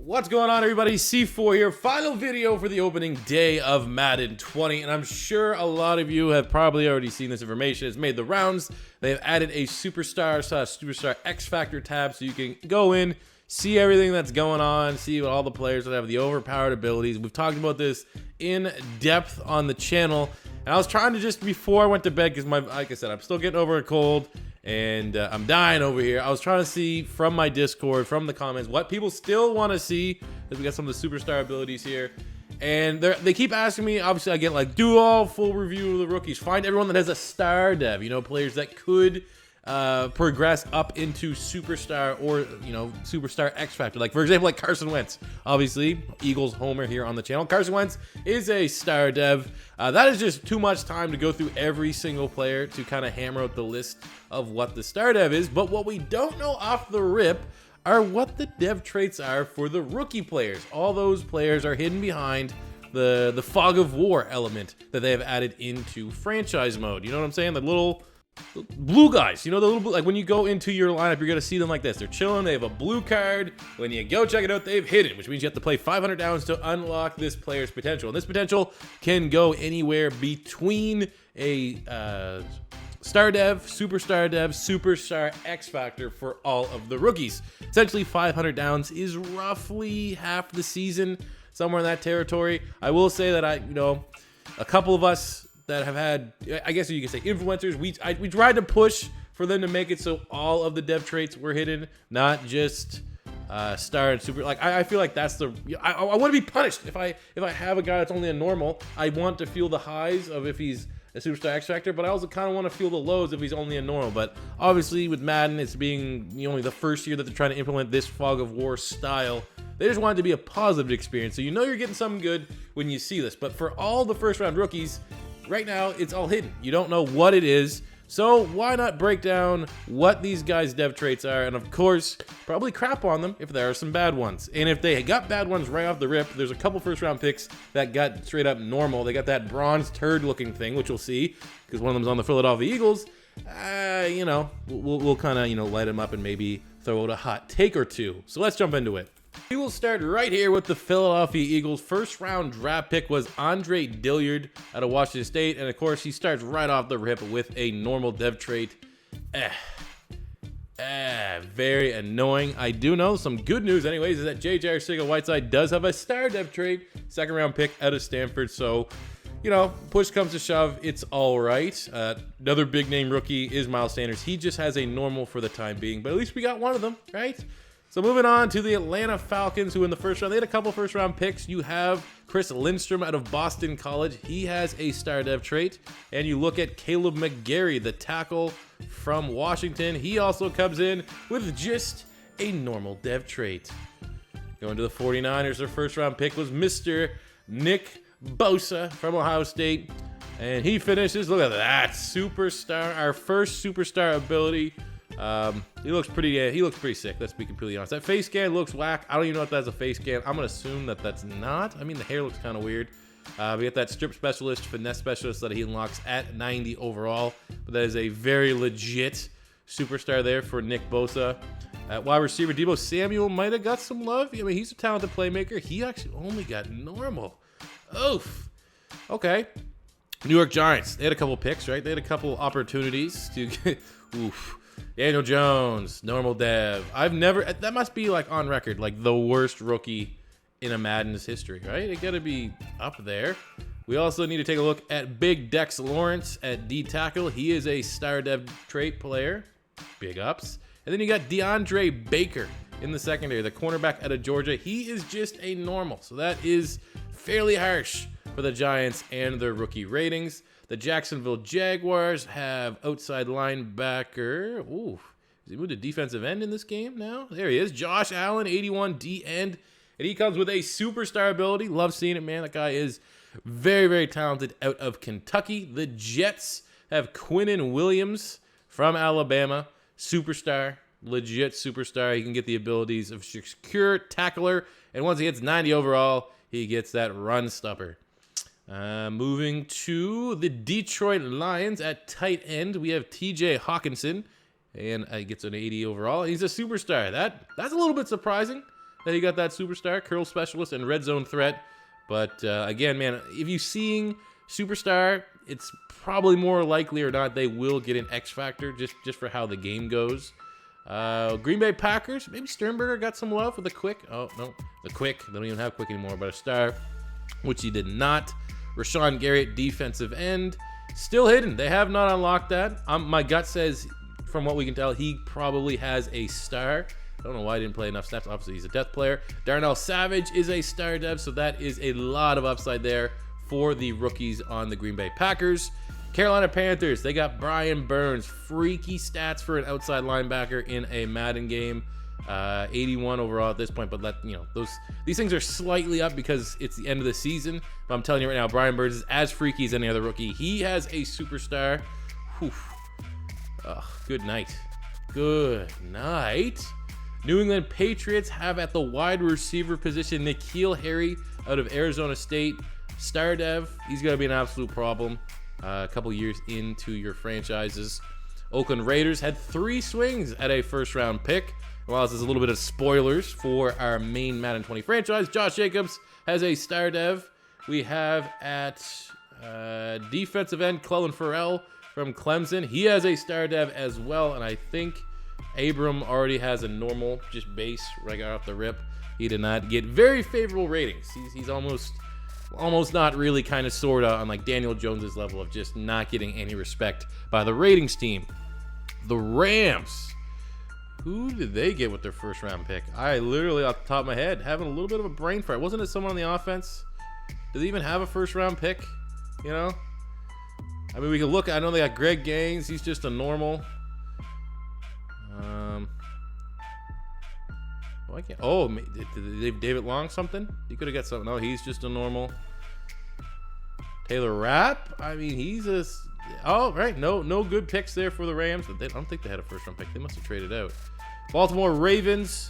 What's going on, everybody? C4 here. Final video for the opening day of Madden 20, and I'm sure a lot of you have probably already seen this information. It's made the rounds. They've added a Superstar X Factor tab, so you can go in, see everything that's going on, see what all the players that have the overpowered abilities. We've talked about this in depth on the channel, and I was trying to just, before I went to bed, because like I said, I'm still getting over a cold, and I'm dying over here. I was trying to see from my Discord, from the comments, what people still want to see, because we got some of the superstar abilities here. And they keep asking me, obviously I get like, do all full review of the rookies. Find everyone that has a star dev, you know, players that could progress up into superstar or, you know, superstar X Factor. Like, for example, like Carson Wentz. Obviously, Eagles homer here on the channel. Carson Wentz is a star dev. That is just too much time to go through every single player to kind of hammer out the list of what the star dev is. But what we don't know off the rip are what the dev traits are for the rookie players. All those players are hidden behind the fog of war element that they have added into franchise mode. You know what I'm saying? The little blue guys, you know, the little, like when you go into your lineup, you're gonna see them like this. They're chilling, they have a blue card. When you go check it out, they've hidden, which means you have to play 500 downs to unlock this player's potential. And this potential can go anywhere between a star dev, superstar X Factor for all of the rookies. Essentially, 500 downs is roughly half the season, somewhere in that territory. I will say that a couple of us that have had, I guess you could say, influencers, we tried to push for them to make it so all of the dev traits were hidden, not just star and super. Like, I feel like that's the, I want to be punished if I have a guy that's only a normal. I want to feel the highs of if he's a superstar X Factor, but I also kind of want to feel the lows if he's only a normal. But obviously with Madden, it's being only the first year that they're trying to implement this fog of war style. They just want it to be a positive experience, so you know you're getting something good when you see this. But for all the first round rookies, right now, it's all hidden. You don't know what it is. So why not break down what these guys' dev traits are, and of course, probably crap on them if there are some bad ones. And if they got bad ones right off the rip, there's a couple first-round picks that got straight up normal. They got that bronze turd-looking thing, which we'll see, because one of them's on the Philadelphia Eagles. We'll kind of light them up and maybe throw out a hot take or two. So let's jump into it. We will start right here with the Philadelphia Eagles. First round draft pick was Andre Dillard out of Washington State. And of course, he starts right off the rip with a normal dev trait. Very annoying. I do know some good news anyways is that J.J. Arcega-Whiteside does have a star dev trait. Second round pick out of Stanford. So, push comes to shove, it's all right. Another big name rookie is Miles Sanders. He just has a normal for the time being, but at least we got one of them, right? So moving on to the Atlanta Falcons, who in the first round, they had a couple first round picks. You have Chris Lindstrom out of Boston College. He has a star dev trait. And you look at Caleb McGarry, the tackle from Washington. He also comes in with just a normal dev trait. Going to the 49ers, their first round pick was Mr. Nick Bosa from Ohio State. And he finishes, look at that, superstar, our first superstar ability. He looks pretty sick. Let's be completely honest. That face scan looks whack. I don't even know if that's a face scan. I'm gonna assume that that's not. I mean, the hair looks kind of weird. We got that strip specialist, finesse specialist that he unlocks at 90 overall. But that is a very legit superstar there for Nick Bosa. At wide receiver, Deebo Samuel might have got some love. I mean, he's a talented playmaker. He actually only got normal. Oof. Okay. New York Giants. They had a couple picks, right? They had a couple opportunities to get. Oof. Daniel Jones, normal dev. That must be like on record, like the worst rookie in a Madden's history, right? It gotta be up there. We also need to take a look at Big Dex Lawrence at D tackle. He is a star dev trait player. Big ups. And then you got DeAndre Baker in the secondary, the cornerback out of Georgia. He is just a normal. So that is fairly harsh for the Giants and their rookie ratings. The Jacksonville Jaguars have outside linebacker. Ooh, is he moved to defensive end in this game now? There he is. Josh Allen, 81 D end. And he comes with a superstar ability. Love seeing it, man. That guy is very, very talented out of Kentucky. The Jets have Quinnen Williams from Alabama. Superstar, legit superstar. He can get the abilities of secure tackler. And once he hits 90 overall, he gets that run stopper. Moving to the Detroit Lions at tight end, we have TJ Hawkinson, and he gets an 80 overall. He's a superstar. That's a little bit surprising. that he got that superstar, curl specialist, and red zone threat. But again, man, if you're seeing superstar, it's probably more likely or not they will get an X factor just for how the game goes. Green Bay Packers, maybe Sternberger got some love with a quick. Oh, no, the quick. They don't even have quick anymore, but a star, which he did not. Rashawn Garrett, defensive end, still hidden. They have not unlocked that. My gut says, from what we can tell, he probably has a star. I don't know why he didn't play enough snaps. Obviously, he's a depth player. Darnell Savage is a star dev, so that is a lot of upside there for the rookies on the Green Bay Packers. Carolina Panthers, they got Brian Burns. Freaky stats for an outside linebacker in a Madden game. 81 overall at this point, but these things are slightly up because it's the end of the season. But I'm telling you right now, Brian Burns is as freaky as any other rookie. He has a superstar. Whew. Good night. Good night. New England Patriots have at the wide receiver position N'Keal Harry out of Arizona State. Star dev, he's going to be an absolute problem a couple years into your franchises. Oakland Raiders had 3 swings at a first-round pick. While this is a little bit of spoilers for our main Madden 20 franchise, Josh Jacobs has a star dev. We have at defensive end Clelin Ferrell from Clemson. He has a star dev as well, and I think Abram already has a normal, just base right off the rip. He did not get very favorable ratings. He's almost not really, kind of sort of on like Daniel Jones's level of just not getting any respect by the ratings team. The Rams. Who did they get with their first round pick? I literally, off the top of my head, having a little bit of a brain fart. Wasn't it someone on the offense? Do they even have a first round pick? You know? I mean, we can look. I know they got Greg Gaines. He's just a normal. Why can't? Oh, did they David Long something? He could have got something. No, he's just a normal. Taylor Rapp. I mean, he's a. Oh, right. No good picks there for the Rams. I don't think they had a first round pick. They must have traded out. Baltimore Ravens.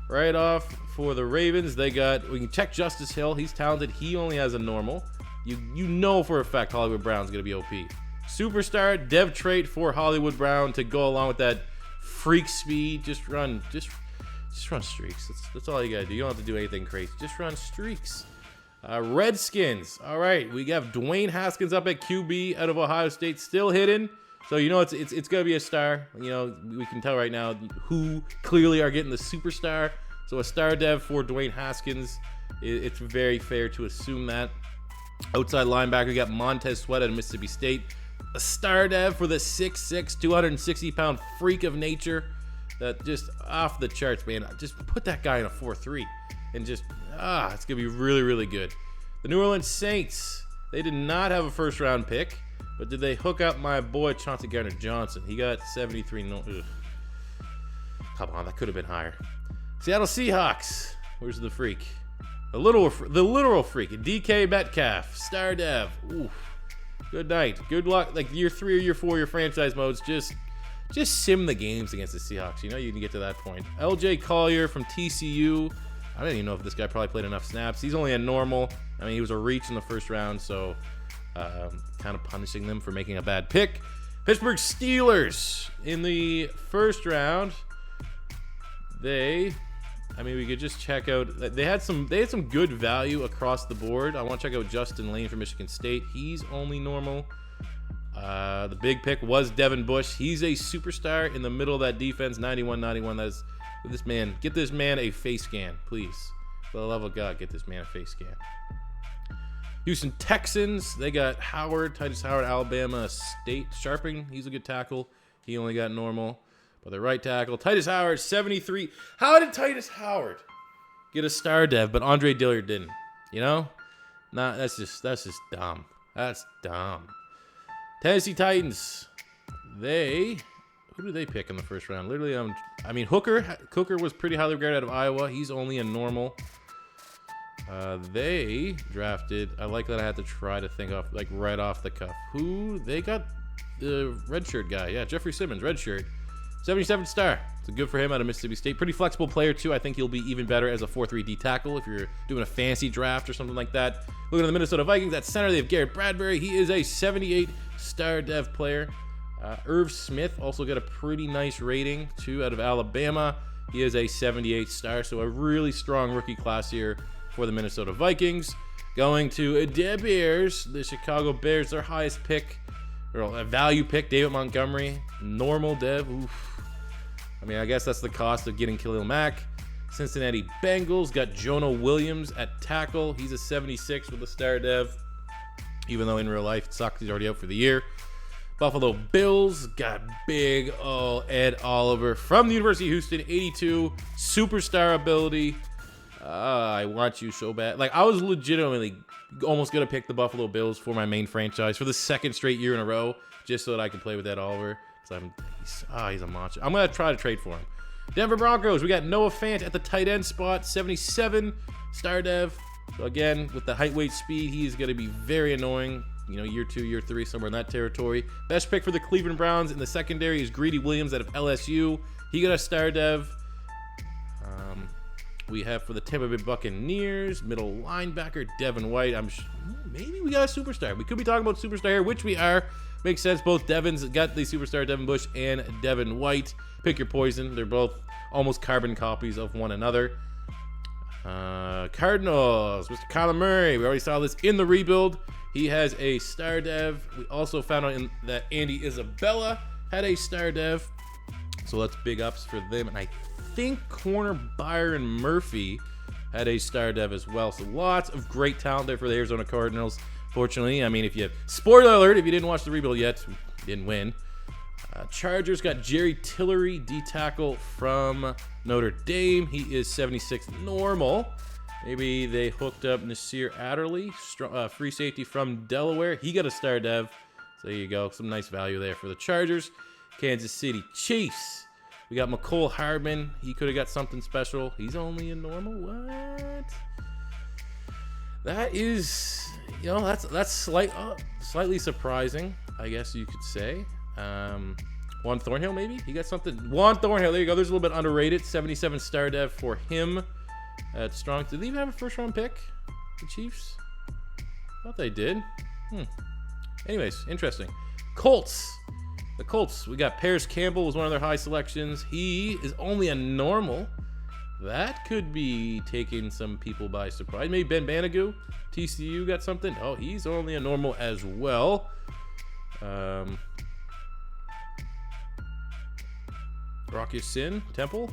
Right off for the Ravens, we can check Justice Hill. He's talented. He only has a normal. You know for a fact Hollywood Brown's going to be OP. Superstar dev trait for Hollywood Brown to go along with that freak speed. Just run streaks. That's all you got to do. You don't have to do anything crazy. Just run streaks. Redskins. All right, we have Dwayne Haskins up at QB out of Ohio State, still hidden. So you know it's gonna be a star. You know, we can tell right now who clearly are getting the superstar. So a star dev for Dwayne Haskins. It's very fair to assume that. Outside linebacker, we got Montez Sweat out of Mississippi State. A star dev for the 6'6", 260-pound freak of nature. That just off the charts, man. Just put that guy in a 4-3 and just it's gonna be really, really good. The New Orleans Saints, they did not have a first round pick, but did they hook up my boy Chauncey Gardner-Johnson? He got 73. Come on, that could have been higher. Seattle Seahawks. Where's the freak? The literal freak. DK Metcalf, star dev. Ooh, good night. Good luck. Like year 3 or year 4, your franchise modes. Just sim the games against the Seahawks. You know you can get to that point. LJ Collier from TCU. I don't even know if this guy probably played enough snaps. He's only a normal. I mean, he was a reach in the first round, so kind of punishing them for making a bad pick. Pittsburgh Steelers in the first round. We could just check out. They had some good value across the board. I want to check out Justin Lane from Michigan State. He's only normal. The big pick was Devin Bush. He's a superstar in the middle of that defense. 91-91. Get this man a face scan, please. For the love of God, get this man a face scan. Houston Texans, they got Titus Howard, Alabama State. Sharping, he's a good tackle. He only got normal. But the right tackle, Titus Howard, 73. How did Titus Howard get a star dev, but Andre Dillard didn't? You know? Nah, that's just dumb. That's dumb. Tennessee Titans, who did they pick in the first round? Literally, Hooker was pretty highly regarded out of Iowa. He's only a normal. They drafted, I like that I had to try to think off, like right off the cuff. Who? They got the redshirt guy. Yeah, Jeffrey Simmons, redshirt. 77 star. It's good for him out of Mississippi State. Pretty flexible player, too. I think he'll be even better as a 4-3 tackle if you're doing a fancy draft or something like that. Looking at the Minnesota Vikings, at center, they have Garrett Bradbury. He is a 78 star dev player. Irv Smith also got a pretty nice rating, too, out of Alabama. He is a 78 star, so a really strong rookie class here for the Minnesota Vikings. Going to the Bears, the Chicago Bears, their highest pick, or a value pick, David Montgomery, normal dev. Oof. I mean, I guess that's the cost of getting Khalil Mack. Cincinnati Bengals got Jonah Williams at tackle. He's a 76 with a star dev, even though in real life it sucks. He's already out for the year. Buffalo Bills got big Ed Oliver from the University of Houston, 82, superstar ability. I want you so bad. Like, I was legitimately almost going to pick the Buffalo Bills for my main franchise for the second straight year in a row, just so that I could play with Ed Oliver. He's a monster. I'm going to try to trade for him. Denver Broncos, we got Noah Fant at the tight end spot, 77, star dev. So again, with the height, weight, speed, he's going to be very annoying. You know, year 2, year 3, somewhere in that territory. Best pick for the Cleveland Browns in the secondary is Greedy Williams out of LSU. He got a star dev. We have for the Tampa Bay Buccaneers, middle linebacker, Devin White. Maybe we got a superstar. We could be talking about superstar here, which we are. Makes sense. Both Devins got the superstar, Devin Bush and Devin White. Pick your poison. They're both almost carbon copies of one another. Cardinals, Mr. Kyler Murray. We already saw this in the rebuild. He has a star dev. We also found out that Andy Isabella had a star dev. So that's big ups for them. And I think corner Byron Murphy had a star dev as well. So lots of great talent there for the Arizona Cardinals. Fortunately, I mean, spoiler alert, if you didn't watch the rebuild yet, you didn't win. Chargers got Jerry Tillery, D-tackle from Notre Dame. He is 76 normal. Maybe they hooked up Nasir Adderley, free safety from Delaware. He got a star dev. So there you go. Some nice value there for the Chargers. Kansas City Chiefs. We got McCole Hardman. He could have got something special. He's only a normal. What? That is, that's slightly surprising, I guess you could say. Juan Thornhill, maybe? He got something. Juan Thornhill, there you go. There's a little bit underrated. 77 star dev for him at strong. Did they even have a first round pick? The Chiefs? Thought they did. Anyways, interesting. Colts. The Colts, we got Paris Campbell was one of their high selections. He is only a normal. That could be taking some people by surprise. Maybe Ben Banagoo, TCU got something. Oh, he's only a normal as well. Rocky Sin, Temple.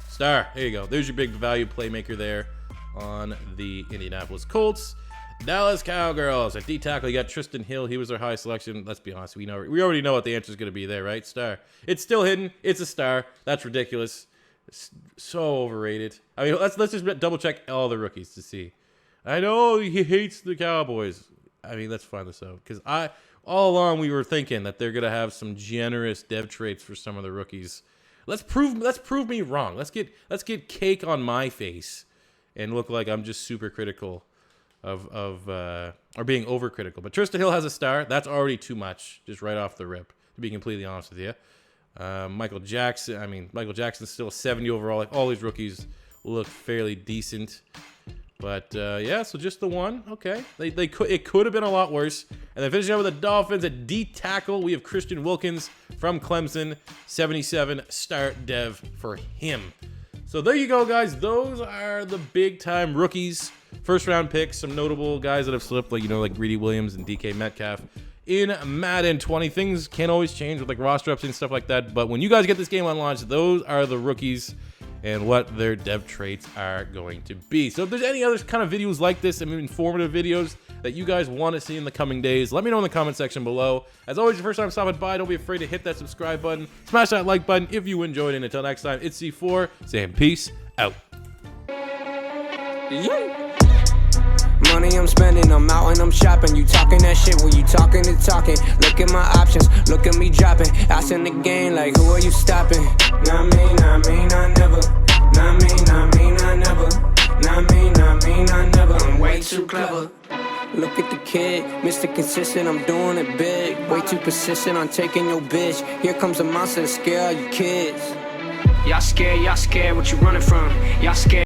Star, there you go. There's your big value playmaker there on the Indianapolis Colts. Dallas Cowgirls at D-tackle, you got Tristan Hill. He was their high selection. Let's be honest, we already know what the answer is going to be there, right? Star. It's still hidden. It's a star. That's ridiculous. It's so overrated. I mean, let's just double check all the rookies to see. I know he hates the Cowboys. I mean, let's find this out because all along we were thinking that they're gonna have some generous dev traits for some of the rookies. Let's prove me wrong. Let's get cake on my face and look like I'm just super critical or being overcritical. But Tristan Hill has a star. That's already too much, just right off the rip, to be completely honest with you. Michael Jackson's still a 70 overall. Like, all these rookies look fairly decent. But yeah, so just the one. Okay, it could have been a lot worse. And then finishing up with the Dolphins at D-tackle, we have Christian Wilkins from Clemson, 77 star dev for him. So there you go, guys. Those are the big-time rookies. First-round picks, some notable guys that have slipped, like Greedy Williams and DK Metcalf. In Madden 20, things can always change with roster ups and stuff like that. But when you guys get this game on launch, those are the rookies and what their dev traits are going to be. So if there's any other kind of videos like this, informative videos that you guys want to see in the coming days, let me know in the comment section below. As always, your first time stopping by, don't be afraid to hit that subscribe button, smash that like button if you enjoyed it. And until next time, it's C4 saying peace out. Yeah. Money I'm spending, I'm out and I'm shopping. You talking that shit, well, you talking to talking. Look at my options, look at me dropping. Asking the game like, who are you stopping? Not me, not me, not never. Not me, not me, not never. Not me, not me, not never. I'm way too clever. Look at the kid, Mr. Consistent, I'm doing it big. Way too persistent on taking your bitch. Here comes a monster to scare all you kids. Y'all scared, what you running from? Y'all scared.